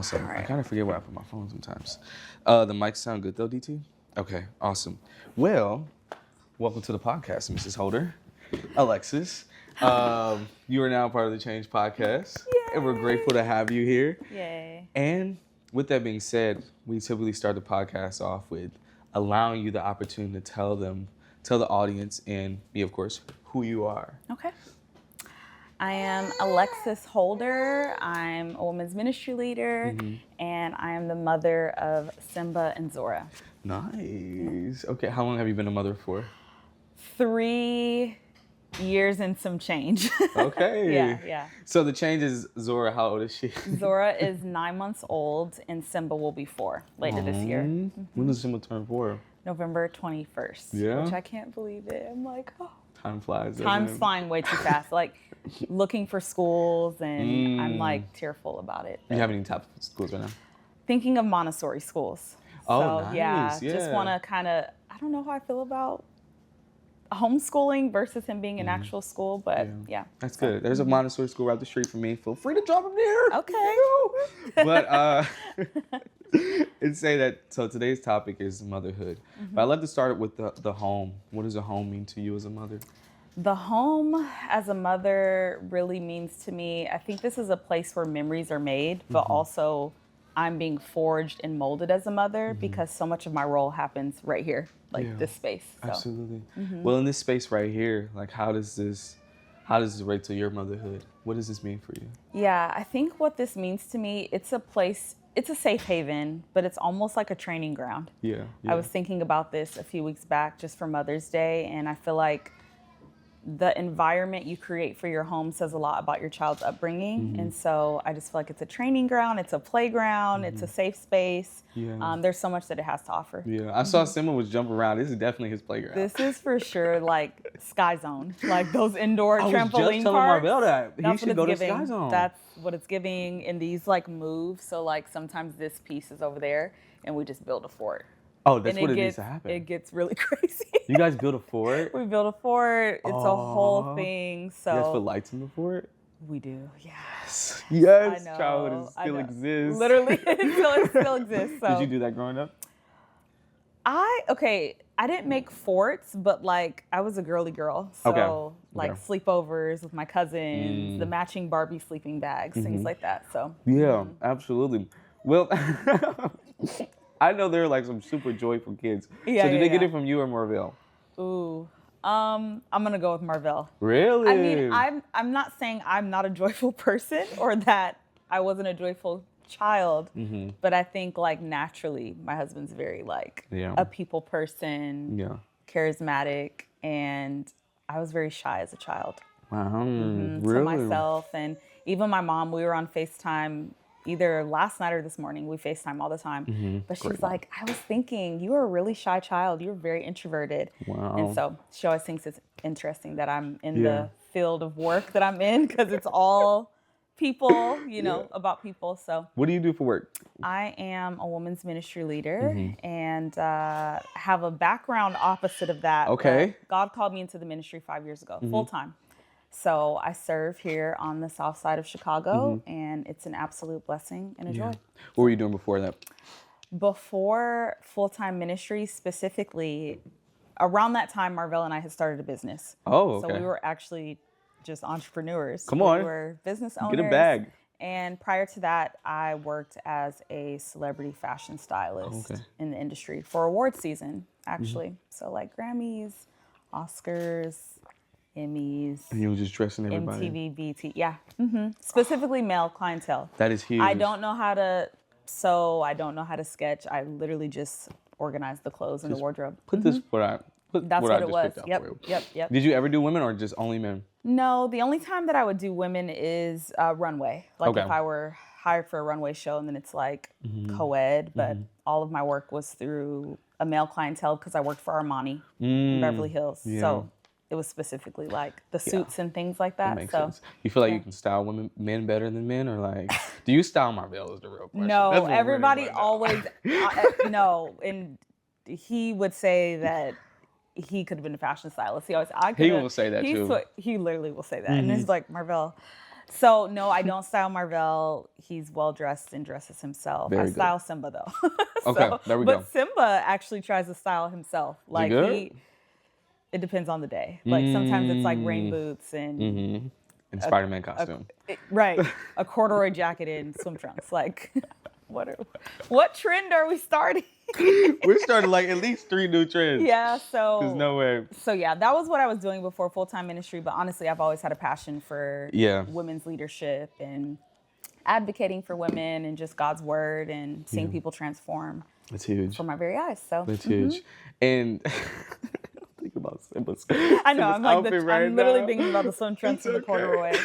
Awesome. All right. I kind of forget where I put my phone sometimes. The mics sound good though, DT? Okay, awesome. Well, welcome to the podcast, Mrs. Holder. Alexis. You are now part of the Change Podcast. Yay. And we're grateful to have you here. Yay. And with that being said, we typically start the podcast off with allowing you the opportunity to tell the audience and me, of course, who you are. Okay. I am Alexis Holder. I'm a women's ministry leader, and I am the mother of Simba and Zora. Nice. Okay, how long have you been a mother for? 3 years and some change. Okay. Yeah. So the change is Zora. How old is she? Zora is 9 months old, and Simba will be 4 later this year. When does Simba turn 4? November 21st. Yeah? Which I can't believe it. I'm like, oh. Time flies. Time's flying way too fast. Like looking for schools, and I'm like tearful about it. You have any top schools right now? Thinking of Montessori schools. Oh, So, nice. just want to kind of, I don't know how I feel about homeschooling versus him being in actual school, but yeah. That's good. There's a Montessori school right up the street from me. Feel free to drop them there. Okay. But it'd say that, so today's topic is motherhood. But I'd love to start with the home. What does a home mean to you as a mother? The home as a mother really means to me, I think this is a place where memories are made, but also I'm being forged and molded as a mother because so much of my role happens right here, like this space. So. Absolutely. Well, in this space right here, like how does this relate to your motherhood? What does this mean for you? Yeah, I think what this means to me, it's a place, it's a safe haven, but it's almost like a training ground. Yeah. I was thinking about this a few weeks back just for Mother's Day, and I feel like the environment you create for your home says a lot about your child's upbringing. And so I just feel like it's a training ground, it's a playground, it's a safe space. Yeah. There's so much that it has to offer. Yeah, I saw Simba was jumping around. This is definitely his playground. This is for sure like Sky Zone, like those indoor trampoline I was just telling parks. Marvell that he That's should what go to it's giving. Sky Zone. That's what it's giving in these like moves. So like sometimes this piece is over there and we just build a fort. Oh, that's And what it needs to happen. It gets really crazy. You guys built a fort? We built a fort. It's a whole thing. So You guys put lights in the fort? we do. Yes. Yes, I know, childhood I still know. exists. Literally, it still exists. So Did you do that growing up? I didn't make forts, but like I was a girly girl. So like sleepovers with my cousins, the matching Barbie sleeping bags, things like that. So Yeah, absolutely. Well, I know they're like some super joyful kids. Yeah, so did they get yeah. it from you or Marvell? ooh. I'm gonna go with Marvell. Really? I mean, I'm not saying I'm not a joyful person or that I wasn't a joyful child, but I think like naturally my husband's very like a people person, charismatic, and I was very shy as a child. Wow, To really? myself, and even my mom, we were on FaceTime either last night or this morning. We FaceTime all the time. But she's like, I was thinking you were a really shy child. You were very introverted. Wow. And so she always thinks it's interesting that I'm in the field of work that I'm in because it's all people, you know, about people. So What do you do for work? I am a women's ministry leader and have a background opposite of that. Okay. But God called me into the ministry 5 years ago, full time. So I serve here on the south side of Chicago, and it's an absolute blessing and a joy. What were you doing before that? Before full-time ministry, specifically, around that time, Marvell and I had started a business. Oh, okay. So we were actually just entrepreneurs. Come on. We were business owners. Get a bag. And prior to that, I worked as a celebrity fashion stylist in the industry for award season, actually. So like Grammys, Oscars, Emmys, And you were just dressing everybody. MTV, BT, specifically male clientele. That is huge. I don't know how to sew. I don't know how to sketch. I literally just organize the clothes in the wardrobe. Put this what I put. That's what what I it just was. picked out for you. Yep. Did you ever do women or just only men? No, the only time that I would do women is runway. Like if I were hired for a runway show, and then it's like co-ed. But all of my work was through a male clientele because I worked for Armani in Beverly Hills. Yeah. So it was specifically like the suits and things like that. That makes sense. You feel like you can style men better than men, or like, do you style Marvell is the real question? No, That's what we everybody really wanna know. always, no. And he would say that he could have been a fashion stylist. He always, He will say that too. He literally will say that. And it's like, Marvell, So no, I don't style Marvell. He's well dressed and dresses himself. Very I good. style Simba though. Okay, there we go. But Simba actually tries to style himself. Like it depends on the day. Like sometimes it's like rain boots and and Spider-Man costume. Right. A corduroy jacket and swim trunks. Like what trend are we starting? We're starting like at least 3 new trends. Yeah, so there's no way. So yeah, that was what I was doing before full-time ministry. But honestly, I've always had a passion for women's leadership and advocating for women and just God's word and seeing people transform. That's huge. Before my very eyes. So that's huge. And think about Simba's. I know. I'm like I'm literally now. Thinking about the swim trunks and the corduroy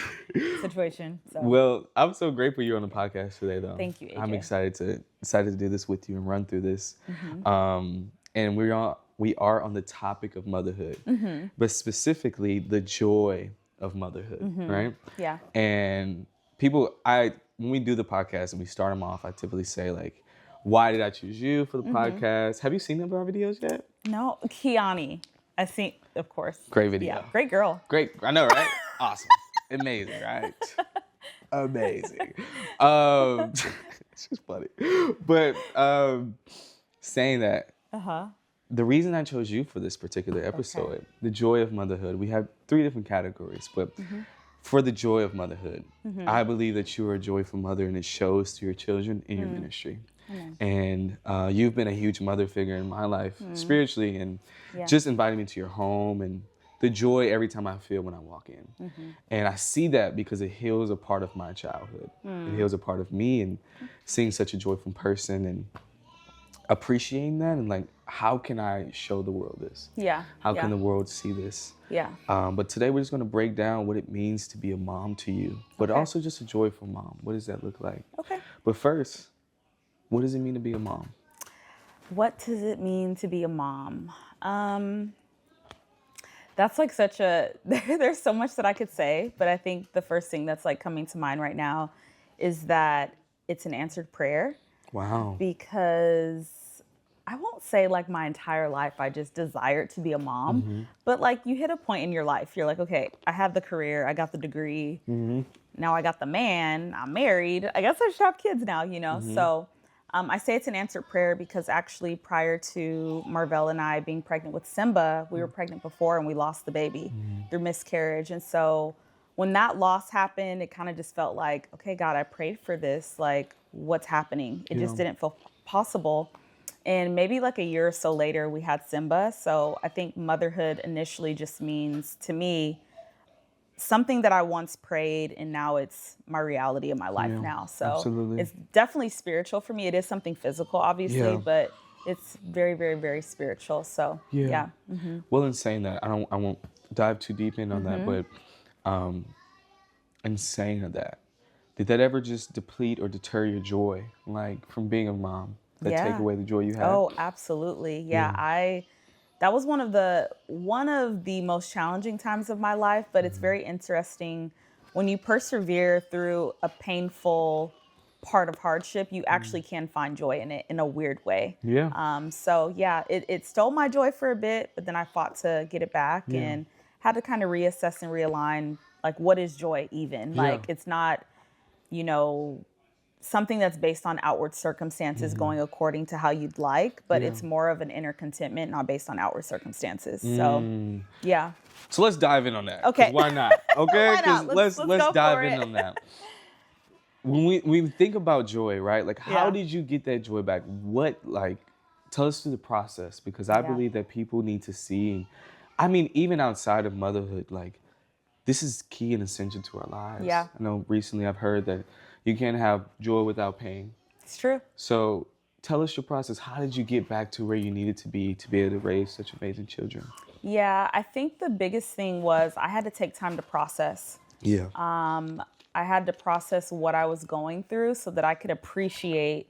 situation. So. Well, I'm so grateful you're on the podcast today, though. Thank you, AJ. I'm excited to do this with you and run through this. And we are on the topic of motherhood, but specifically the joy of motherhood, right? Yeah. And when we do the podcast and we start them off, I typically say like, why did I choose you for the podcast? Have you seen them our videos yet? No, Kiani. I think, of course. Great video. Yeah, great girl. Great. I know, right? Awesome. Amazing, right? Amazing. She's funny. But saying that, the reason I chose you for this particular episode, the joy of motherhood, we have 3 different categories, but for the joy of motherhood, I believe that you are a joyful mother and it shows to your children in your ministry. And you've been a huge mother figure in my life, spiritually, and just inviting me to your home and the joy every time I feel when I walk in. And I see that because it heals a part of my childhood. It heals a part of me, and seeing such a joyful person and appreciating that and like, how can I show the world this? Yeah. How can the world see this? Yeah. But today we're just going to break down what it means to be a mom to you, but also just a joyful mom. What does that look like? Okay. But first, what does it mean to be a mom? What does it mean to be a mom? That's like there's so much that I could say, but I think the first thing that's like coming to mind right now is that it's an answered prayer. Wow. Because I won't say like my entire life I just desired to be a mom, but like you hit a point in your life, you're like, okay, I have the career, I got the degree, now I got the man, I'm married, I guess I should have kids now, you know? So I say it's an answered prayer because actually prior to Marvell and I being pregnant with Simba, we were pregnant before and we lost the baby through miscarriage. And so when that loss happened, it kind of just felt like, okay, God, I prayed for this, like what's happening? It just didn't feel possible. And maybe like a year or so later, we had Simba. So I think motherhood initially just means to me something that I once prayed and now it's my reality in my life now. So it's definitely spiritual for me. It is something physical, obviously, but it's very, very, very spiritual. So yeah. Well, in saying that, I won't dive too deep in on that, but in saying that, did that ever just deplete or deter your joy, like from being a mom? That take away the joy you had? Oh, absolutely. Yeah. That was one of the most challenging times of my life, but it's very interesting when you persevere through a painful part of hardship, you actually can find joy in it in a weird way. Yeah. So yeah, it stole my joy for a bit, but then I fought to get it back and had to kind of reassess and realign, like, what is joy even? Like, it's not, something that's based on outward circumstances going according to how you'd like, but it's more of an inner contentment, not based on outward circumstances. So, yeah. So let's dive in on that. Okay. Why not? Okay, Why not? let's dive in it. on that. When we think about joy, right? Like, how did you get that joy back? Tell us through the process, because I believe that people need to see. I mean, even outside of motherhood, like, this is key and essential to our lives. Yeah. I know recently I've heard that you can't have joy without pain. It's true. So tell us your process. How did you get back to where you needed to be able to raise such amazing children? Yeah, I think the biggest thing was I had to take time to process. Yeah. I had to process what I was going through so that I could appreciate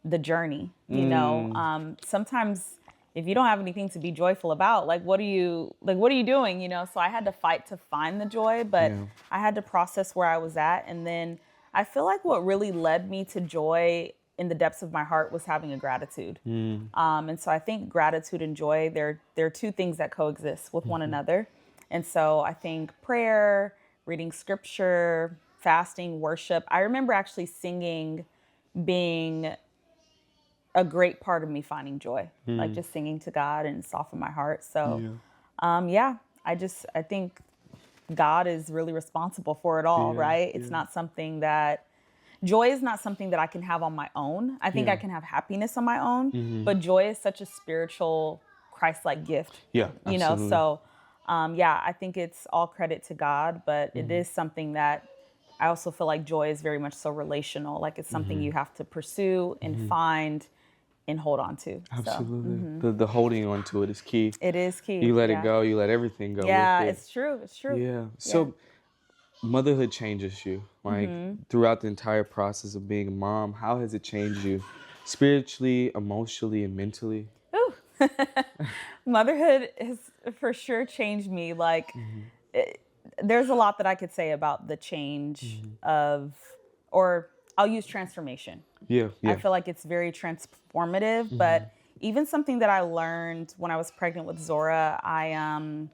the journey. Sometimes if you don't have anything to be joyful about, what are you doing? So I had to fight to find the joy, but I had to process where I was at. And then I feel like what really led me to joy in the depths of my heart was having a gratitude. And so I think gratitude and joy, they're two things that coexist with one another. And so I think prayer, reading scripture, fasting, worship. I remember actually singing being a great part of me finding joy, like just singing to God and soften my heart. So, I think God is really responsible for it all, right? It's not something that, joy is not something that I can have on my own. I think I can have happiness on my own, but joy is such a spiritual, Christ-like gift. Yeah, absolutely. So, I think it's all credit to God, but it is something that I also feel like joy is very much so relational. Like it's something you have to pursue and find and hold on to. Absolutely. So, the holding on to it is key. It is key. You let it go, you let everything go. Yeah, with it. it's true. It's true. Yeah. So motherhood changes you. Like throughout the entire process of being a mom, how has it changed you spiritually, emotionally, and mentally? Ooh. Motherhood has for sure changed me. Like there's a lot that I could say about the change of, or I'll use transformation. Yeah. I feel like it's very transformative, but even something that I learned when I was pregnant with Zora, I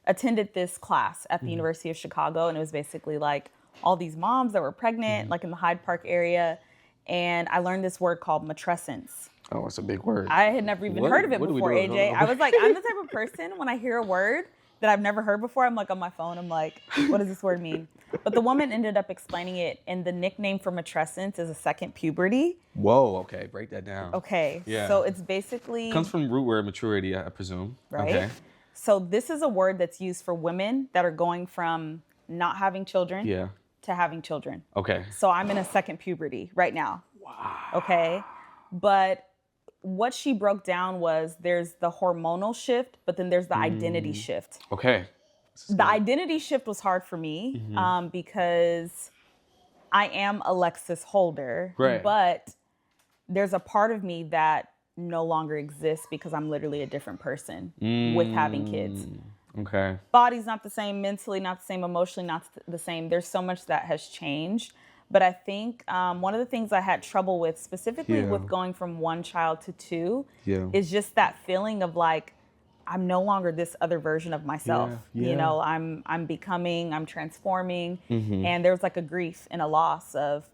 attended this class at the University of Chicago, and it was basically like all these moms that were pregnant, like in the Hyde Park area, and I learned this word called matrescence. Oh, it's a big word. I had never even heard of it before, AJ. I was like, I'm the type of person, when I hear a word that I've never heard before, I'm like on my phone, I'm like, what does this word mean? But the woman ended up explaining it, and the nickname for matrescence is a second puberty. Whoa, okay, break that down. Okay, so it's basically... Comes from root word maturity, I presume. Right. Okay. So this is a word that's used for women that are going from not having children to having children. Okay. So I'm in a second puberty right now. Wow. Okay. But what she broke down was there's the hormonal shift, but then there's the identity shift. Okay. The identity shift was hard for me because I am Alexis Holder, but there's a part of me that no longer exists because I'm literally a different person with having kids. Okay. Body's not the same, mentally not the same, emotionally not the same. There's so much that has changed. But I think one of the things I had trouble with, specifically with going from one child to two, is just that feeling of like, I'm no longer this other version of myself. You know, I'm becoming, I'm transforming. And there's like a grief and a loss of,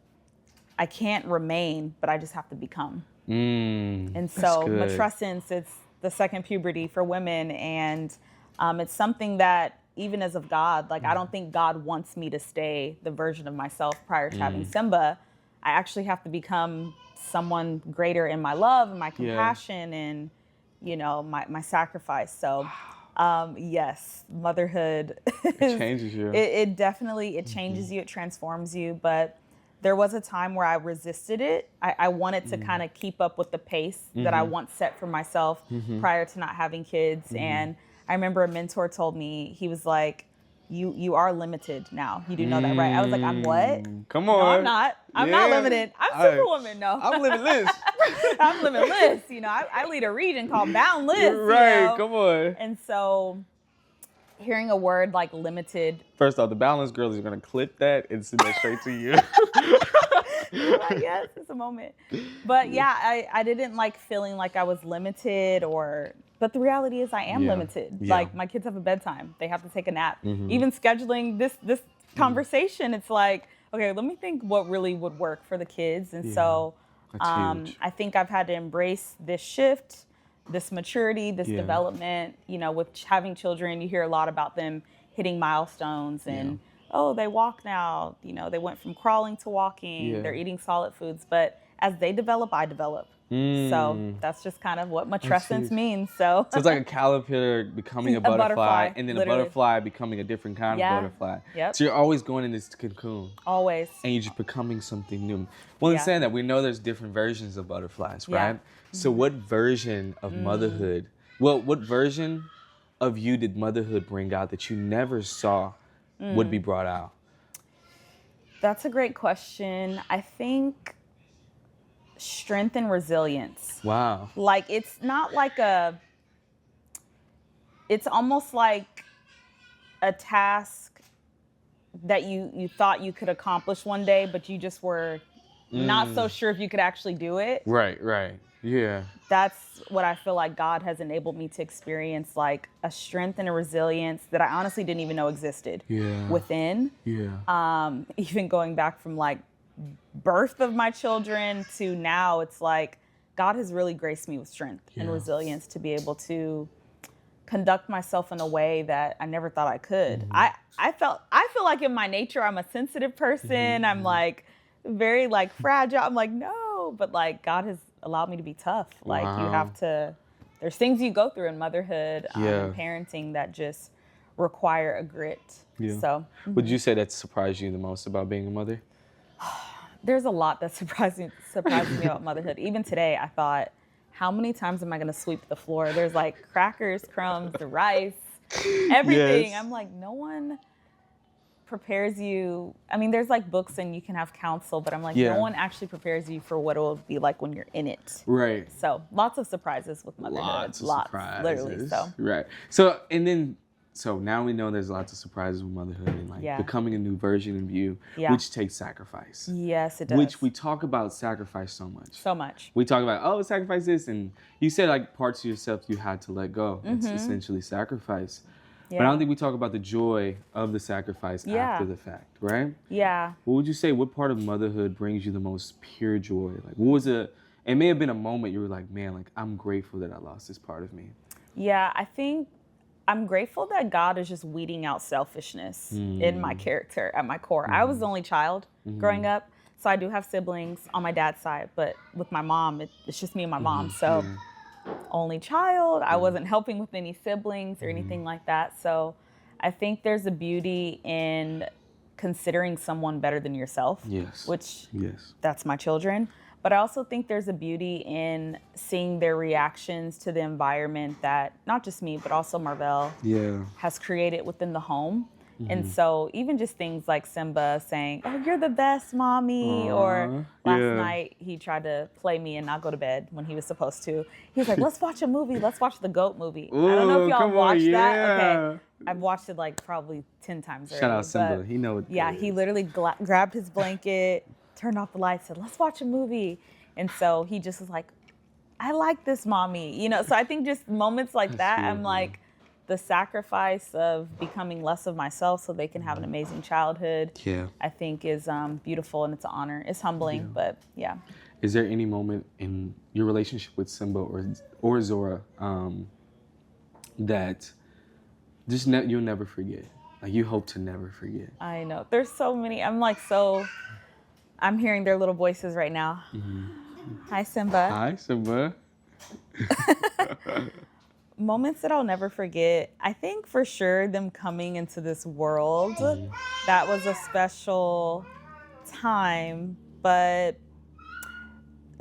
I can't remain, but I just have to become. And so matrescence, it's the second puberty for women. And it's something that even as of God, like I don't think God wants me to stay the version of myself prior to having Simba. I actually have to become someone greater in my love and my compassion and, you know, my sacrifice. So yes, motherhood it changes you. It definitely changes you, it transforms you. But there was a time where I resisted it. I wanted to kind of keep up with the pace that I once set for myself prior to not having kids. And I remember a mentor told me, he was like, you are limited now. You do know that, right? I was like, I'm what? Come on. No, I'm not. I'm not limited. I'm Superwoman, no. I'm limitless. I'm limitless. You know, I lead a region called Boundless. Right, you know? Come on. And so hearing a word like limited. First off, the Boundless girls are going to clip that and send that straight to you. Like, yes, it's a moment. But yeah, I didn't like feeling like I was limited but the reality is I am limited. Like my kids have a bedtime. They have to take a nap. Even scheduling this conversation, it's like, okay, let me think what really would work for the kids. And so I think I've had to embrace this shift, this maturity, this development. You know, with having children, you hear a lot about them hitting milestones and, oh, they walk now. You know, they went from crawling to walking. They're eating solid foods. But as they develop, I develop. So that's just kind of what matrescence means. So it's like a caterpillar becoming a butterfly and then literally. A butterfly becoming a different kind of butterfly. So you're always going in this cocoon. Always. And you're just becoming something new. Well, in saying that, we know there's different versions of butterflies, right? So what version of motherhood, what version of you did motherhood bring out that you never saw would be brought out? That's a great question. I think strength and resilience. Wow. Like it's not like it's almost like a task that you thought you could accomplish one day, but you just were not so sure if you could actually do it. Right. Yeah. That's what I feel like God has enabled me to experience, like a strength and a resilience that I honestly didn't even know existed within. Yeah. Even going back from like birth of my children to now, it's like God has really graced me with strength and resilience to be able to conduct myself in a way that I never thought I could. I feel like in my nature, I'm a sensitive person. I'm like very like fragile. I'm like, no, but like God has allowed me to be tough. Like you have to, there's things you go through in motherhood and parenting that just require a grit. Yeah. So would you say that surprised you the most about being a mother? There's a lot that surprised me about motherhood. Even today, I thought, how many times am I going to sweep the floor? There's like crackers, crumbs, the rice, everything. I'm like, no one prepares you. I mean, there's like books and you can have counsel, but I'm like, no one actually prepares you for what it will be like when you're in it. Right. So lots of surprises with motherhood. Lots of surprises. Literally. So. Right. So now we know there's lots of surprises with motherhood and like becoming a new version of you, which takes sacrifice. Yes, it does. Which we talk about sacrifice so much. So much. We talk about, sacrifice this. And you said like parts of yourself you had to let go. It's essentially sacrifice. Yeah. But I don't think we talk about the joy of the sacrifice after the fact, right? Yeah. What would you say, what part of motherhood brings you the most pure joy? Like what was it may have been a moment you were like, man, like I'm grateful that I lost this part of me. Yeah, I think I'm grateful that God is just weeding out selfishness in my character at my core. I was the only child growing up, so I do have siblings on my dad's side, but with my mom, it's just me and my mom. So only child, I wasn't helping with any siblings or anything like that. So I think there's a beauty in considering someone better than yourself, which that's my children. But I also think there's a beauty in seeing their reactions to the environment that not just me, but also Marvell has created within the home. And so even just things like Simba saying, "Oh, you're the best, mommy," or last night he tried to play me and not go to bed when he was supposed to. He was like, "Let's watch a movie. Let's watch the GOAT movie." Ooh, I don't know if y'all watched that. Okay, I've watched it like probably 10 times already. Shout out Simba. He knows it. Yeah, he literally grabbed his blanket, turned off the lights, said, "Let's watch a movie." And so he just was like, "I like this, mommy." You know, so I think just moments like that, I'm like, the sacrifice of becoming less of myself so they can have an amazing childhood, I think is beautiful, and it's an honor. It's humbling, but yeah. Is there any moment in your relationship with Simba or Zora that just you'll never forget? Like you hope to never forget? I know. There's so many. I'm hearing their little voices right now. Hi, Simba. Hi, Simba. Moments that I'll never forget. I think for sure them coming into this world, that was a special time, but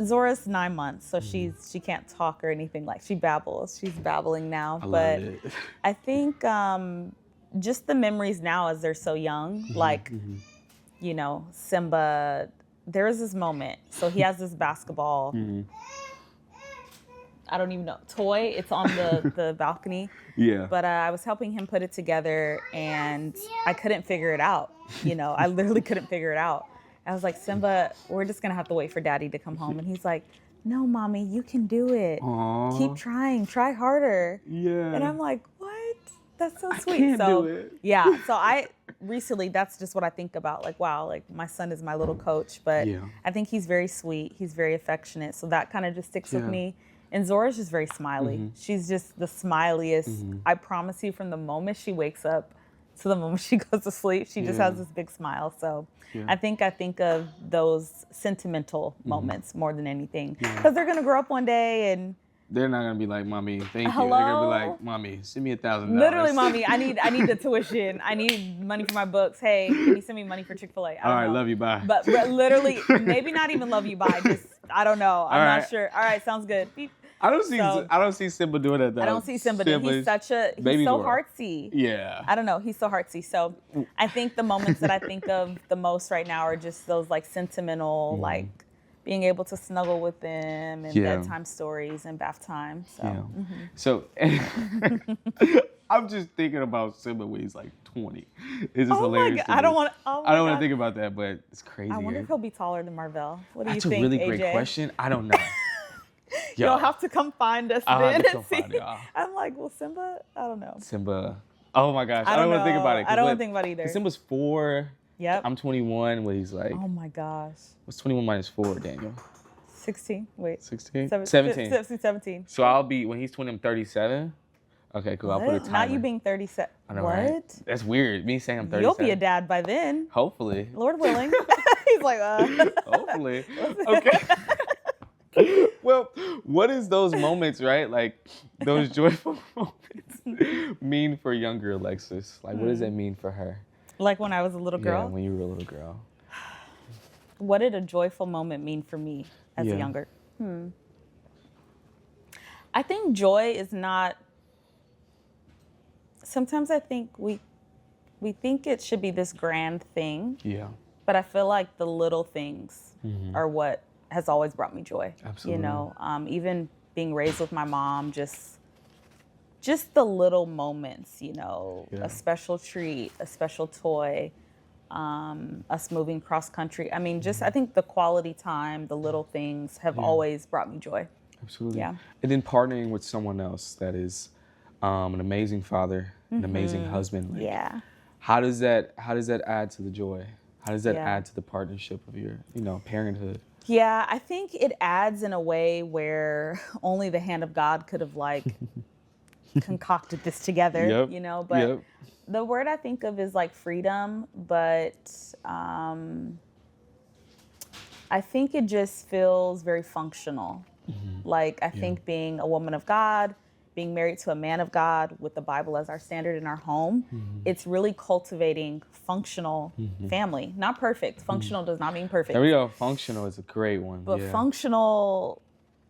Zora's 9 months, so she can't talk or anything, like she babbles. She's babbling now. But I think just the memories now as they're so young, like, you know, Simba, there was this moment. So he has this basketball. I don't even know, toy. It's on the balcony. But I was helping him put it together and I couldn't figure it out. You know, I literally couldn't figure it out. I was like, "Simba, we're just gonna have to wait for daddy to come home." And he's like, "No, mommy, you can do it. Aww. Keep trying, try harder." And I'm like, "What? That's so sweet." Do it. So I recently, that's just what I think about. Like, wow, like my son is my little coach, but I think he's very sweet. He's very affectionate. So that kind of just sticks with me. And Zora's just very smiley. She's just the smiliest. I promise you, from the moment she wakes up to the moment she goes to sleep, she just has this big smile. So I think of those sentimental moments more than anything. Because they're going to grow up one day and they're not going to be like, "Mommy, thank you." They're going to be like, "Mommy, send me $1,000. Literally, "Mommy, I need the tuition. I need money for my books. Hey, can you send me money for Chick-fil-A?" All right, love you, bye. But literally, maybe not even love you, bye. Just, I don't know. I'm not sure. All right, sounds good. Beep. I don't see Simba doing that though. I don't see Simba doing it. He's so artsy. Yeah. I don't know. He's so artsy. So I think the moments that I think of the most right now are just those like sentimental, like being able to snuggle with them and bedtime stories and bath time. So, I'm just thinking about Simba when he's like 20. It's just hilarious. I don't want to think about that, but it's crazy. I wonder if he'll be taller than Marvell. What do you think, That's a really AJ? great question. I don't know. You'll have to come find us I'll then have to and see. find y'all. I'm like, well, Simba, I don't know. Simba. Oh my gosh. I don't want to think about it. I don't want to think about it either. Simba's 4. Yep. I'm 21. What he's like. Oh my gosh. What's 21 minus 4, Daniel? 16. Wait. 16? 17. 17. So I'll be, when he's 20, I'm 37. Okay, cool. What? I'll put a timer. Not you being 37. I know, what? Right? That's weird. Me saying I'm 37. You'll be a dad by then. Hopefully. Lord willing. He's like, Hopefully. Okay. Well, what is those moments, right? Like those joyful moments mean for younger Alexis? Like, what does that mean for her? Like when I was a little girl? Yeah, when you were a little girl. What did a joyful moment mean for me as a younger? I think joy is not. Sometimes I think we think it should be this grand thing. Yeah. But I feel like the little things are what has always brought me joy. Absolutely. You know, even being raised with my mom, just the little moments, you know, a special treat, a special toy, us moving cross country. I mean, just I think the quality time, the little things have always brought me joy. Absolutely. Yeah. And then partnering with someone else that is an amazing father, an amazing husband. Like, how does that add to the joy? How does that add to the partnership of your, parenthood? Yeah, I think it adds in a way where only the hand of God could have like concocted this together, but the word I think of is like freedom, but I think it just feels very functional. Like I think being a woman of God, being married to a man of God with the Bible as our standard in our home, it's really cultivating functional family. Not perfect. Functional does not mean perfect. There we go. Functional is a great one. But functional,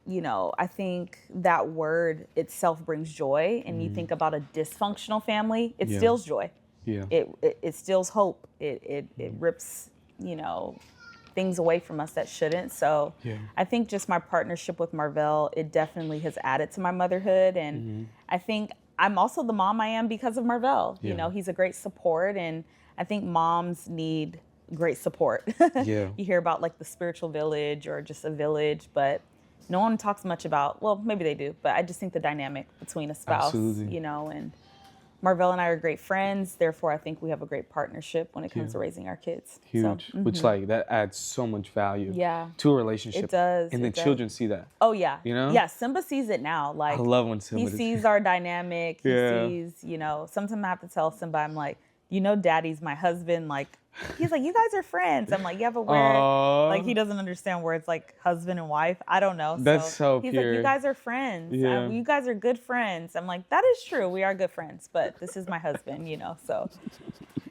I think that word itself brings joy. And you think about a dysfunctional family, it steals joy. Yeah. It steals hope. It rips, things away from us that shouldn't. So I think just my partnership with Marvell, it definitely has added to my motherhood. And I think I'm also the mom I am because of Marvell. He's a great support. And I think moms need great support. You hear about like the spiritual village or just a village, but no one talks much about, well, maybe they do, but I just think the dynamic between a spouse, and Marvell and I are great friends. Therefore, I think we have a great partnership when it comes to raising our kids. Huge. So, which that adds so much value to a relationship. It does. And then children see that. Oh, yeah. Yeah, Simba sees it now. Like, I love when Simba he sees our dynamic. He sees, sometimes I have to tell Simba, I'm like, daddy's my husband. Like, he's like, you guys are friends. I'm like, yeah, but like, he doesn't understand words like husband and wife. I don't know. That's so he's pure. Like, you guys are friends. Yeah. You guys are good friends. I'm like, that is true. We are good friends, but this is my husband, so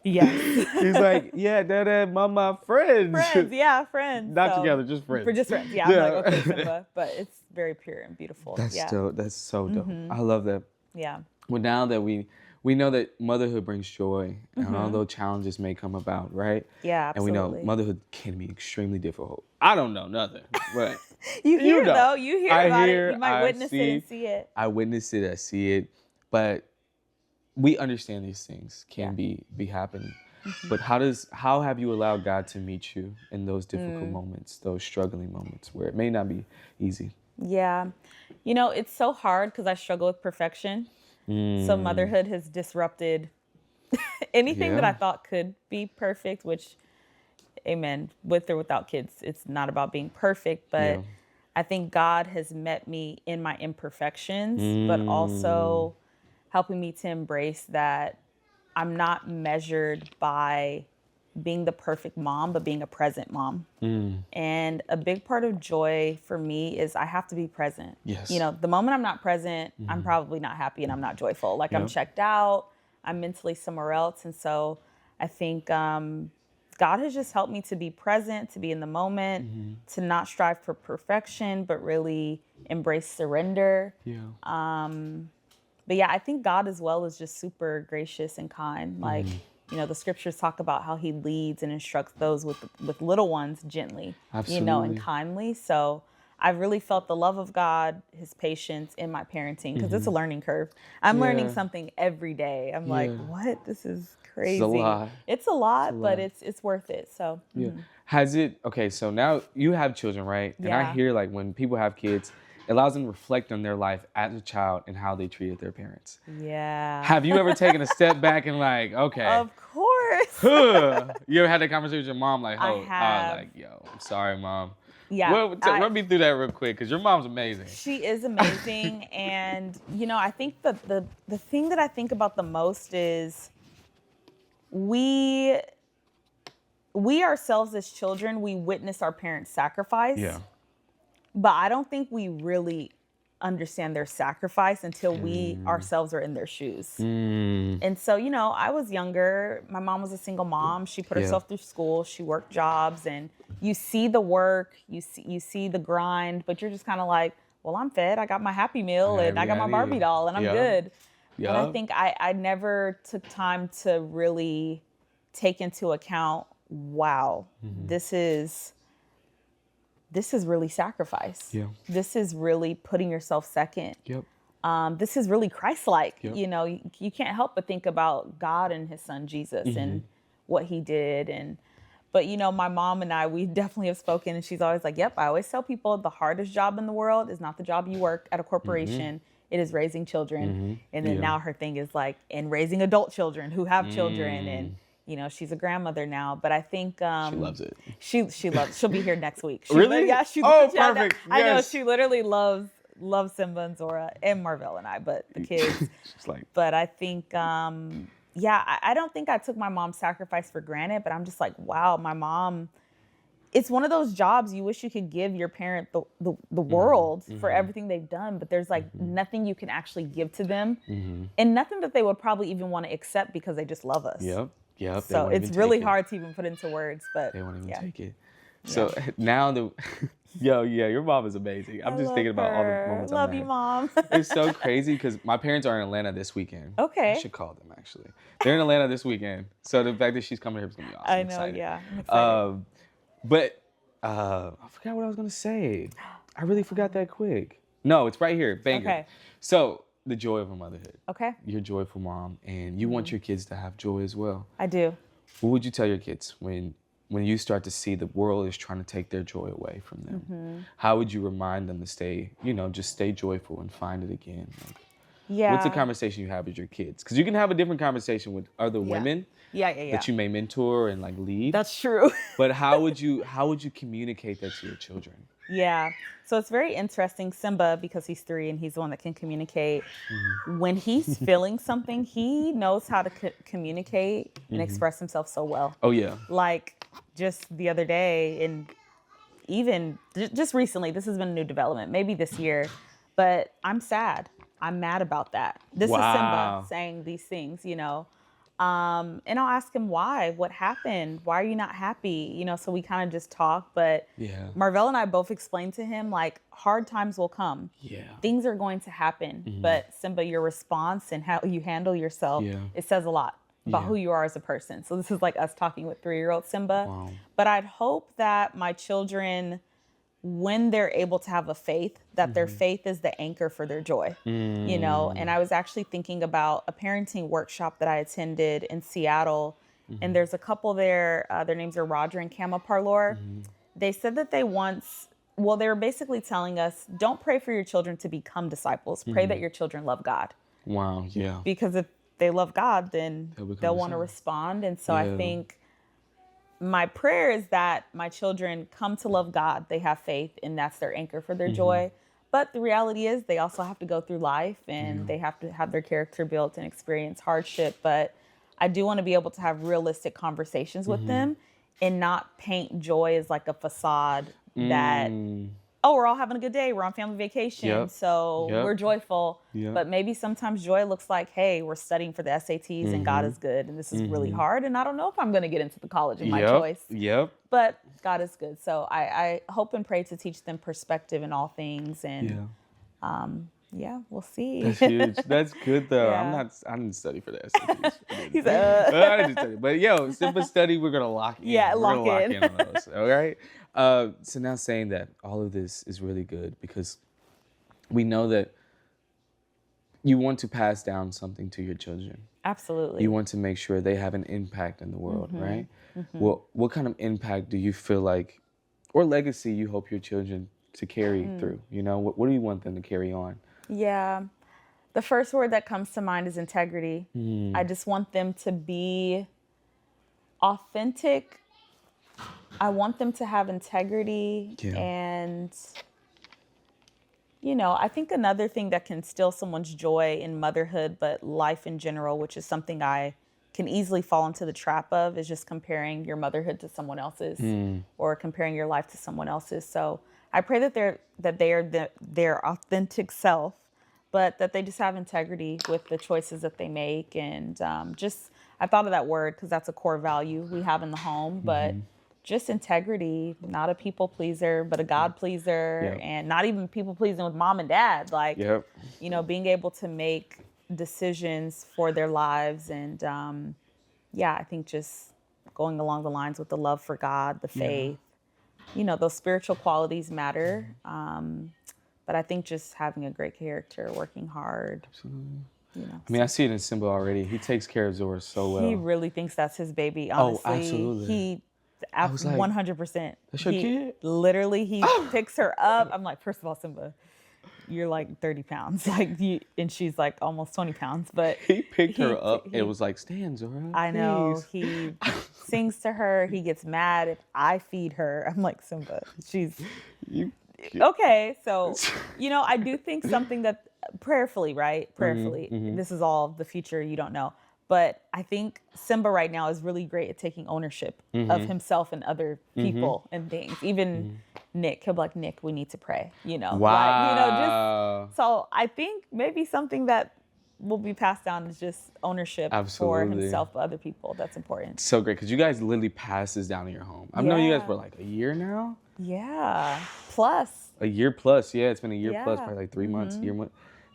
yes. He's like, yeah, dad, mama, friends. Friends, yeah, friends. Not together, just friends. For just friends, yeah. I'm like, okay, Simba. But it's very pure and beautiful. That's so dope. I love that. Yeah. Well, now that we know that motherhood brings joy, and although challenges may come about, right? Yeah, absolutely. And we know motherhood can be extremely difficult. I don't know nothing, but you hear though. You hear about it. You might witness it and see it. I witness it. I see it, but we understand these things can be happening. But how have you allowed God to meet you in those difficult moments, those struggling moments where it may not be easy? Yeah, it's so hard because I struggle with perfection. So motherhood has disrupted anything that I thought could be perfect, which, amen, with or without kids, it's not about being perfect, but I think God has met me in my imperfections, but also helping me to embrace that I'm not measured by being the perfect mom, but being a present mom. And a big part of joy for me is I have to be present. Yes. The moment I'm not present, I'm probably not happy and I'm not joyful. Like I'm checked out, I'm mentally somewhere else. And so I think God has just helped me to be present, to be in the moment, to not strive for perfection, but really embrace surrender. Yeah. But yeah, I think God as well is just super gracious and kind. Like, the scriptures talk about how he leads and instructs those with little ones gently, Absolutely. and kindly. So I've really felt the love of God, his patience in my parenting, because it's a learning curve. I'm learning something every day. I'm like, what? This is crazy. It's a lot. It's a lot, but it's worth it. So Has it, okay, so now you have children, right? And I hear like when people have kids, it allows them to reflect on their life as a child and how they treated their parents. Yeah. Have you ever taken a step back and like, okay. Of course. You ever had that conversation with your mom like, I have. like, yo, I'm sorry, mom. Yeah. Well, run me through that real quick, because your mom's amazing. She is amazing. And, I think the thing that I think about the most is we ourselves as children, we witness our parents sacrifice. Yeah. But I don't think we really understand their sacrifice until we ourselves are in their shoes. And so, I was younger. My mom was a single mom. She put herself through school. She worked jobs, and you see the work, you see the grind, but you're just kind of like, well, I'm fed. I got my Happy Meal and I got my Barbie doll and I'm good. But I think I never took time to really take into account, wow, this is really sacrifice. Yeah. This is really putting yourself second. Yep. This is really Christ-like. Yep. You can't help but think about God and his son Jesus and what he did. But my mom and I, we definitely have spoken, and she's always like, yep, I always tell people the hardest job in the world is not the job you work at a corporation. It is raising children. And then now her thing is like, and raising adult children who have children. And she's a grandmother now, but I think she loves it. She'll be here next week. Really? Yeah. Perfect. I know she literally loves Simba and Zora and Marvell and I, but the kids. She's like, but I think, I don't think I took my mom's sacrifice for granted, but I'm just like, wow, my mom. It's one of those jobs you wish you could give your parent the world for everything they've done, but there's like nothing you can actually give to them, and nothing that they would probably even want to accept because they just love us. Yep. So it's really hard to even put into words, but they won't even take it. So now your mom is amazing. I'm just thinking about all the moments. Love you, Mom. It's so crazy because my parents are in Atlanta this weekend. Okay. I should call them actually. They're in Atlanta this weekend, so the fact that she's coming here is gonna be awesome. I know, yeah. I'm excited. But I forgot what I was gonna say. I really forgot that quick. No, it's right here. Banger. Okay. So the joy of a motherhood. Okay. You're a joyful mom, and you want your kids to have joy as well. I do. What would you tell your kids when you start to see the world is trying to take their joy away from them? How would you remind them to stay, just stay joyful and find it again? What's the conversation you have with your kids? Because you can have a different conversation with other women that you may mentor and like lead. That's true. But how would you communicate that to your children? Yeah. So it's very interesting. Simba, because he's 3 and he's the one that can communicate, when he's feeling something, he knows how to communicate and express himself so well. Oh, yeah. Like just the other day, and even just recently, this has been a new development, maybe this year, but I'm sad. I'm mad about that. This is Simba saying these things, and I'll ask him why, what happened? Why are you not happy? So we kind of just talk, but Marvell and I both explained to him, like, hard times will come. Yeah. Things are going to happen, but Simba, your response and how you handle yourself, it says a lot about who you are as a person. So this is like us talking with 3-year-old Simba. Wow. But I'd hope that my children, when they're able to have a faith, that their faith is the anchor for their joy, And I was actually thinking about a parenting workshop that I attended in Seattle, and there's a couple there, their names are Roger and Kama Parlor. They said that they were basically telling us, don't pray for your children to become disciples. Pray that your children love God. Wow, yeah. Because if they love God, then they'll want to respond. And so I think my prayer is that my children come to love God. They have faith, and that's their anchor for their joy. But the reality is they also have to go through life, and they have to have their character built and experience hardship. But I do want to be able to have realistic conversations with them and not paint joy as like a facade that, we're all having a good day. We're on family vacation. So we're joyful. But maybe sometimes joy looks like, hey, we're studying for the SATs and God is good. And this is really hard. And I don't know if I'm going to get into the college of my choice. But God is good. So I hope and pray to teach them perspective in all things. And Yeah, we'll see. That's huge. That's good though. Yeah. I didn't study for the SATs. He's I didn't study. But yo, simple study, we're gonna lock in. Yeah, we're lock gonna lock in. in on those. All right. So now saying that all of this is really good because we know that you want to pass down something to your children. Absolutely. You want to make sure they have an impact in the world, right? Well, what kind of impact do you feel like, or legacy you hope your children to carry through? You know, what do you want them to carry on? Yeah. The first word that comes to mind is integrity. I just want them to be authentic. I want them to have integrity. And, you know, I think another thing that can steal someone's joy in motherhood, but life in general, which is something I can easily fall into the trap of, is just comparing your motherhood to someone else's or comparing your life to someone else's. So I pray that they are their authentic self, but that they just have integrity with the choices that they make. And I thought of that word because that's a core value we have in the home, but just integrity, not a people pleaser, but a God pleaser, and not even people pleasing with mom and dad. Like, you know, being able to make decisions for their lives. And I think just going along the lines with the love for God, the faith, you know, those spiritual qualities matter. But I think just having a great character, working hard. Absolutely. You know, I mean, I see it in Simba already. He takes care of Zora so well. He really thinks that's his baby, honestly. Oh, absolutely. I was like, 100%. That's your kid? Literally, he picks her up. I'm like, first of all, Simba, you're like 30 pounds. And she's like almost 20 pounds. But he picked her up and was like, stand, Zora. I know. Please. He sings to her. He gets mad if I feed her. I'm like, Simba, okay. So, you know, I do think something that prayerfully, right? Prayerfully. This is all the future you don't know. But I think Simba right now is really great at taking ownership of himself and other people and things. Even Nick, he'll be like, Nick, we need to pray, you know. Wow. Like, you know, so I think maybe something that will be passed down is just ownership for himself, but other people. That's important. So great, because you guys literally pass this down in your home. I've known you guys for like a year now. Yeah, plus. A year plus, it's been a year plus, probably like 3 months,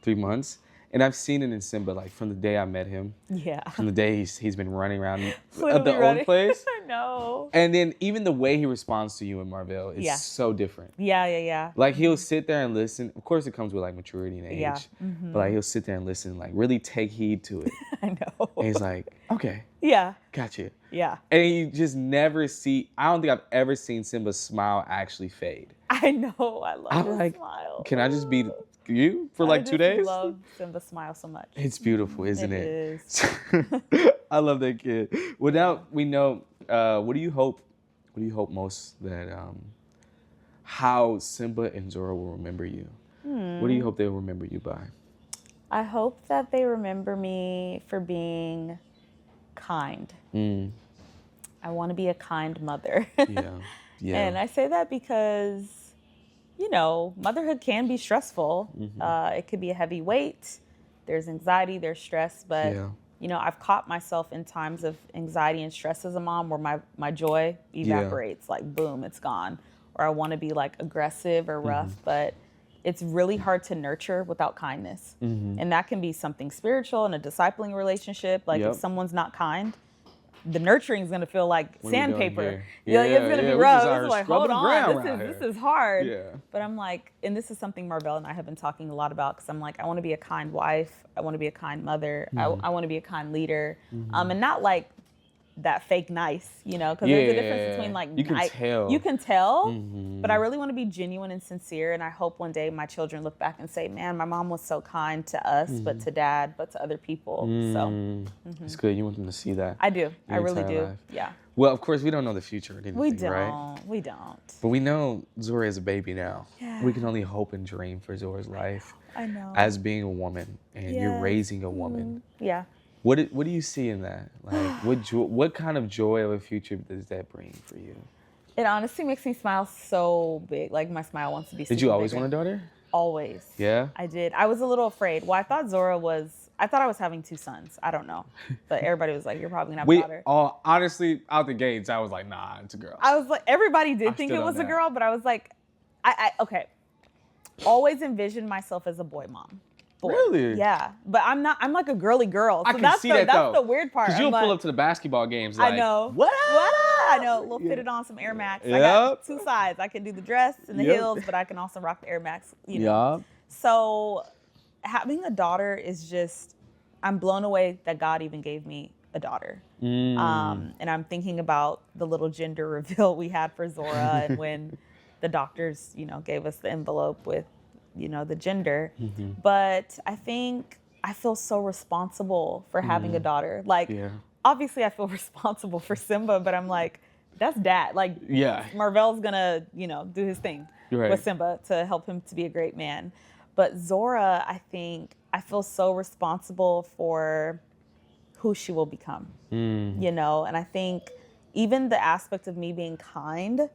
3 months. And I've seen it in Simba, like from the day I met him. Yeah. From the day he's been running around at the old place. I know. And then even the way he responds to you in Marvel is so different. Yeah. Like he'll sit there and listen. Of course, it comes with like maturity and age. But like he'll sit there and listen, like really take heed to it. I know. And he's like, okay. Yeah. Gotcha. Yeah. And you just never see. I don't think I've ever seen Simba's smile actually fade. I know. I love his smile. Can I just be you for like 2 days? I love Simba's smile so much. It's beautiful, isn't it? It is. I love that kid. Well, now we know. What do you hope? What do you hope most that how Simba and Zora will remember you? What do you hope they'll remember you by? I hope that they remember me for being kind. I want to be a kind mother. Yeah. And I say that because, you know, motherhood can be stressful. It could be a heavy weight. There's anxiety, there's stress, but you know, I've caught myself in times of anxiety and stress as a mom where my joy evaporates, like boom, it's gone. Or I want to be like aggressive or rough, but it's really hard to nurture without kindness. And that can be something spiritual in a discipling relationship. Like if someone's not kind, the nurturing is going to feel like sandpaper. It's going to be rough. It's like, hold on, this is hard. But I'm like, and this is something Marvell and I have been talking a lot about, because I'm like, I want to be a kind wife. I want to be a kind mother. I want to be a kind leader. And not like that fake nice, you know, because there's a difference between like you can tell, but I really want to be genuine and sincere. And I hope one day my children look back and say, man, my mom was so kind to us, but to dad, but to other people. So it's good. You want them to see that. I do. I really do. Life. Yeah. Well, of course, we don't know the future or anything, right? We don't. But we know Zora is a baby now. Yeah. We can only hope and dream for Zora's life. I know. As being a woman, and you're raising a woman. Yeah. What do you see in that? Like, what kind of joy of a future does that bring for you? It honestly makes me smile so big. Like, my smile wants to be super Did you always bigger. want a daughter? Always. Yeah? I did. I was a little afraid. Well, I thought I was having 2 sons. I don't know. But everybody was like, you're probably going to have a daughter. Honestly, out the gates, I was like, nah, it's a girl. I was like, everybody did think it was a girl, but I was like, okay. always envisioned myself as a boy mom. Really? Yeah, but I'm not. I'm like a girly girl. So I can see that though. That's the weird part. Because you'll pull up to the basketball games. Like, I know. What? I know. Little fitted on some Air Max. I got two sides. I can do the dress and the heels, but I can also rock the Air Max. You know. So having a daughter is just, I'm blown away that God even gave me a daughter. And I'm thinking about the little gender reveal we had for Zora and when the doctors, gave us the envelope with, the gender. But I think I feel so responsible for having a daughter. Like, obviously I feel responsible for Simba, but I'm like, that's dad. Like, Marvell's gonna, do his thing with Simba to help him to be a great man. But Zora, I think I feel so responsible for who she will become, and I think even the aspect of me being kind,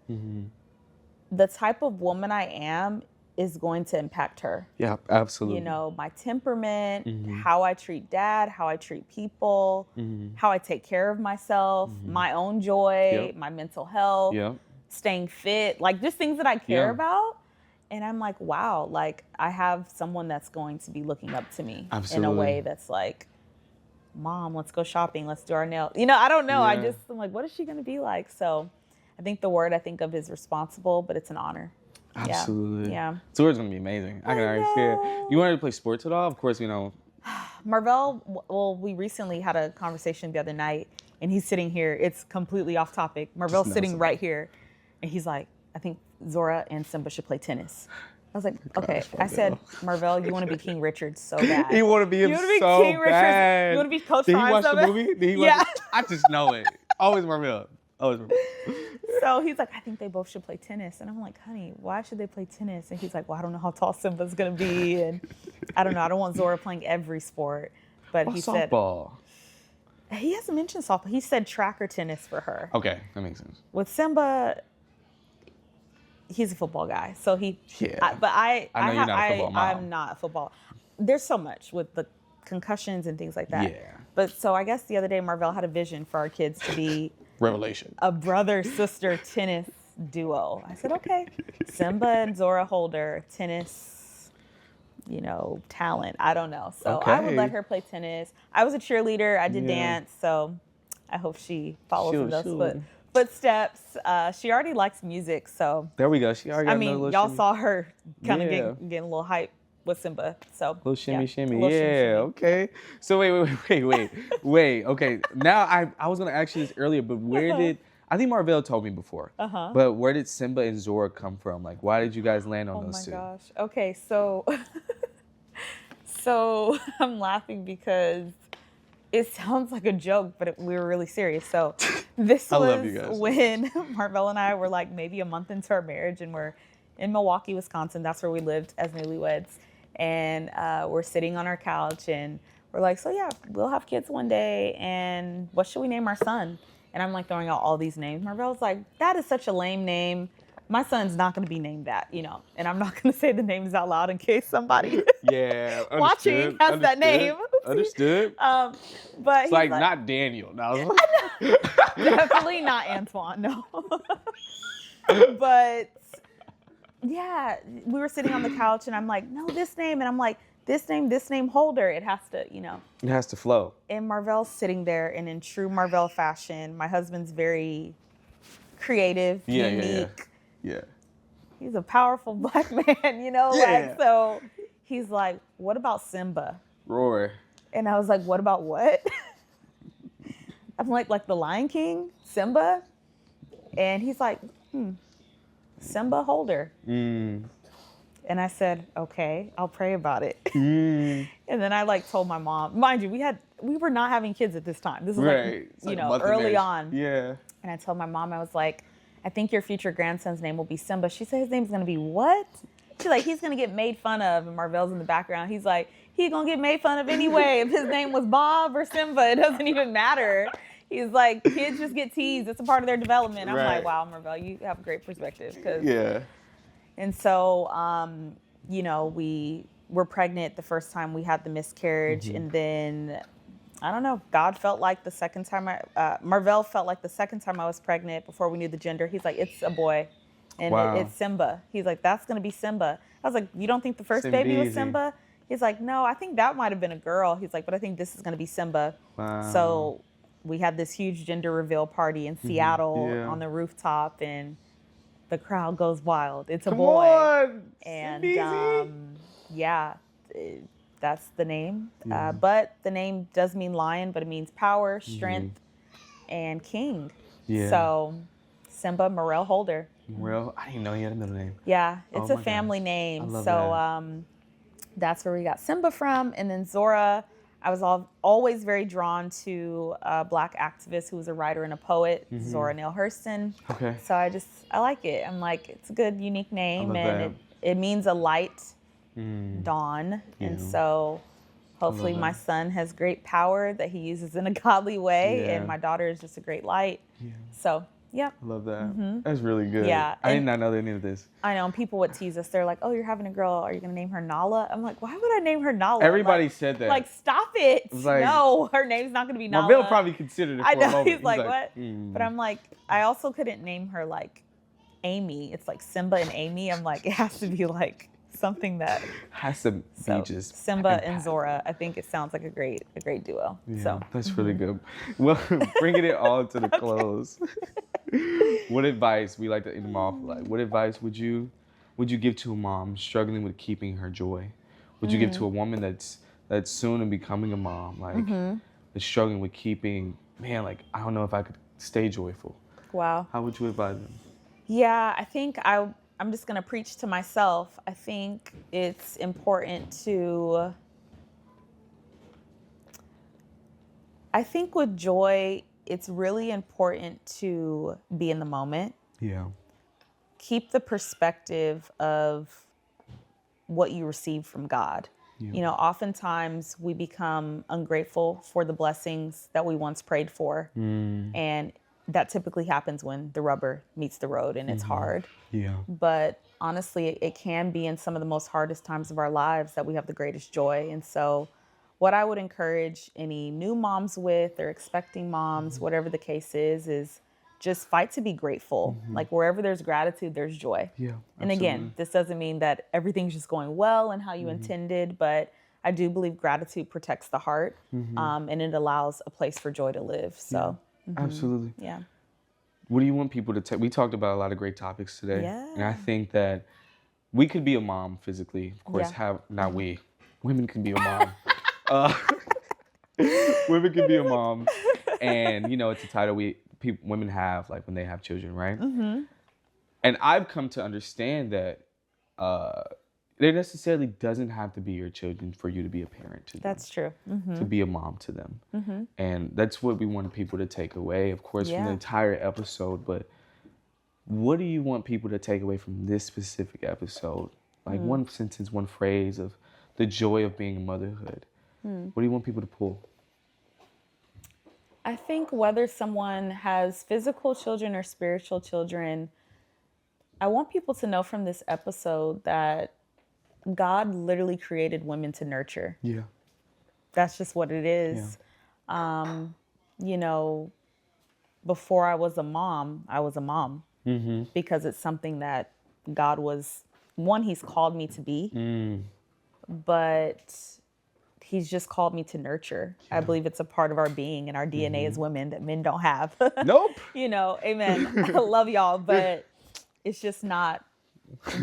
the type of woman I am is going to impact her. Yeah, absolutely. My temperament, how I treat dad, how I treat people, how I take care of myself, my own joy, my mental health, staying fit, like just things that I care about. And I'm like, wow, like I have someone that's going to be looking up to me in a way that's like, Mom, let's go shopping. Let's do our nails. I don't know. I'm like, what is she going to be like? So I think the word I think of is responsible, but it's an honor. Absolutely. Yeah. Zora's going to be amazing. I can already see it. You wanted to play sports at all? Of course, Marvell, well, we recently had a conversation the other night, and he's sitting here. It's completely off topic. Marvell's sitting right here, and he's like, I think Zora and Simba should play tennis. I was like, okay. I said, Marvell, you want to be King Richard so bad. You want to be him so King bad. Richard. You want to be Coach Did he Prime watch so the bad? movie? Did he watch it? I just know it. Always Marvell. Always Marvell. So he's like, I think they both should play tennis. And I'm like, honey, why should they play tennis? And he's like, well, I don't know how tall Simba's going to be. And I don't know. I don't want Zora playing every sport. But he said, softball. He hasn't mentioned softball. He said track or tennis for her. Okay, that makes sense. With Simba, he's a football guy. So I know you're not a football mom. I'm not football. There's so much with the concussions and things like that. Yeah. But so I guess the other day, Marvell had a vision for our kids to be Revelation. a brother-sister tennis duo. I said, okay. Simba and Zora Holder, tennis, talent. I don't know. So I would let her play tennis. I was a cheerleader. I did dance. So I hope she follows in those footsteps. She already likes music. So there we go. She already got y'all saw her kind of getting a little hype with Simba. So little shimmy, shimmy. Little shimmy. Okay. So wait. Okay. Now I was gonna ask you this earlier, but where did I think Marvell told me before? But where did Simba and Zora come from? Like, why did you guys land on those two? Oh my gosh. Okay, so so I'm laughing because it sounds like a joke, but we were really serious. So this was when Marvell and I were like maybe a month into our marriage, and we're in Milwaukee, Wisconsin. That's where we lived as newlyweds. And we're sitting on our couch, and we're like, so yeah, we'll have kids one day, and what should we name our son? And I'm like throwing out all these names. Marvell's like, that is such a lame name. My son's not going to be named that, and I'm not going to say the names out loud in case somebody watching has that name. Understood. But it's like not Daniel. No. Definitely not Antoine, no. But yeah, we were sitting on the couch, and I'm like, no, this name. And I'm like, this name Holder. It has to, It has to flow. And Marvell's sitting there, and in true Marvell fashion, my husband's very creative, unique. Yeah. He's a powerful black man, like, so he's like, what about Simba? Roar. And I was like, what about what? I'm like the Lion King, Simba? And he's like, Simba Holder. And I said, okay, I'll pray about it. And then I told my mom, mind you, we were not having kids at this time. This was early on. Yeah. And I told my mom, I was like, I think your future grandson's name will be Simba. She said his name's gonna be what? She's like, he's gonna get made fun of. And Marvell's in the background. He's like, he's gonna get made fun of anyway. If his name was Bob or Simba, it doesn't even matter. He's like, kids just get teased. It's a part of their development. I'm like, wow, Marvell, you have a great perspective. And so, we were pregnant the first time we had the miscarriage. And then, I don't know, God felt like the second time Marvell felt like the second time I was pregnant before we knew the gender. He's like, it's a boy. And it's Simba. He's like, that's going to be Simba. I was like, you don't think the first Simba baby was easy. Simba? He's like, no, I think that might have been a girl. He's like, but I think this is going to be Simba. Wow. So we had this huge gender reveal party in Seattle on the rooftop, and the crowd goes wild. It's a boy. On. And that's the name. But the name does mean lion, but it means power, strength, and king. Yeah. So Simba Morel Holder. Morel, I didn't know he had a middle name. Yeah, it's a family name. I love that. That's where we got Simba from. And then Zora, I was always very drawn to a Black activist who was a writer and a poet, Zora Neale Hurston. Okay. So I like it. I'm like, it's a good, unique name. And it means a light dawn. Yeah. And so hopefully my son has great power that he uses in a godly way. Yeah. And my daughter is just a great light. Yeah. So, yeah. I love that. That's really good. Yeah. I did not know any of this. I know. And people would tease us. They're like, oh, you're having a girl. Are you going to name her Nala? I'm like, why would I name her Nala? Everybody said that. Like, stop it. Like, no, her name's not going to be Nala. Bill probably considered it for a moment. He's like, what? But I'm like, I also couldn't name her, like, Amy. It's like Simba and Amy. I'm like, it has to be, like, something that has to be just Simba and Zora. I think it sounds like a great duo. Yeah, so that's really good. Well, bringing it all to the close. What advice we like to end them off like? What advice would you give to a mom struggling with keeping her joy? Would you give to a woman that's soon and becoming a mom, like that's struggling with keeping? Man, like I don't know if I could stay joyful. Wow. How would you advise them? Yeah, I think I'm just going to preach to myself. I think it's important to, I think with joy, it's really important to be in the moment. Yeah. Keep the perspective of what you receive from God. Yeah. You know, oftentimes we become ungrateful for the blessings that we once prayed for. And that typically happens when the rubber meets the road and it's hard. Yeah. But honestly, it can be in some of the most hardest times of our lives that we have the greatest joy. And so what I would encourage any new moms with or expecting moms, whatever the case is just fight to be grateful. Like wherever there's gratitude, there's joy. Yeah. And again, this doesn't mean that everything's just going well and how you intended, but I do believe gratitude protects the heart and it allows a place for joy to live. So. Absolutely. Yeah. What do you want people to take? We talked about a lot of great topics today. Yeah. And I think that we could be a mom physically. Of course, not we. Women can be a mom. Women can be a mom. And, you know, it's a title women have, like, when they have children, right? And I've come to understand that it necessarily doesn't have to be your children for you to be a parent to them. That's true. To be a mom to them. And that's what we want people to take away, of course, from the entire episode. But what do you want people to take away from this specific episode? Like one sentence, one phrase of the joy of being motherhood. What do you want people to pull? I think whether someone has physical children or spiritual children, I want people to know from this episode that God literally created women to nurture. Yeah. That's just what it is. Yeah. You know, before I was a mom, because it's something that God He's called me to be, but He's just called me to nurture. Yeah. I believe it's a part of our being and our DNA as women that men don't have. Nope. You know, amen. I love y'all, but it's just not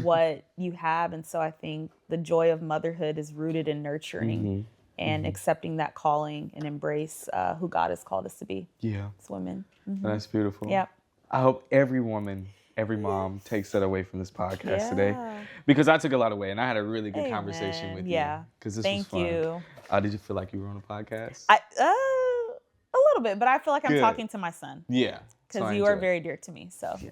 what you have. And so I think the joy of motherhood is rooted in nurturing and accepting that calling and embrace who God has called us to be. Yeah. As women. That's beautiful. Yeah. I hope every woman, every mom takes that away from this podcast today, because I took a lot away and I had a really good conversation with you. Yeah. Because this was fun. Thank you. Did you feel like you were on a podcast? A little bit, but I feel like I'm talking to my son. Yeah. Because you are very dear to me. So. Yeah.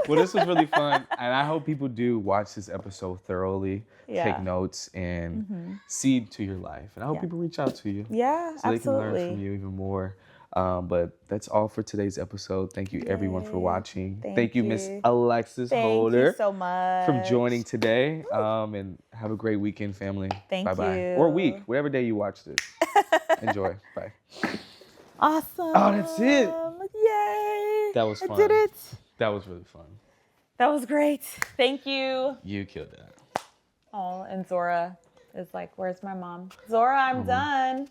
Well, this was really fun, and I hope people do watch this episode thoroughly, take notes, and seed to your life. And I hope people reach out to you, so they can learn from you even more. But that's all for today's episode. Thank you, everyone, for watching. Thank you, Miss Alexis Holder. Thank you so much for joining today. And have a great weekend, family. Thank you. Bye-bye. Or week, whatever day you watch this. Enjoy. Bye. Awesome. Oh, that's it. Yay. That was fun. I did it. That was really fun. That was great. Thank you. You killed that. Oh, and Zora is like, where's my mom? Zora, I'm done.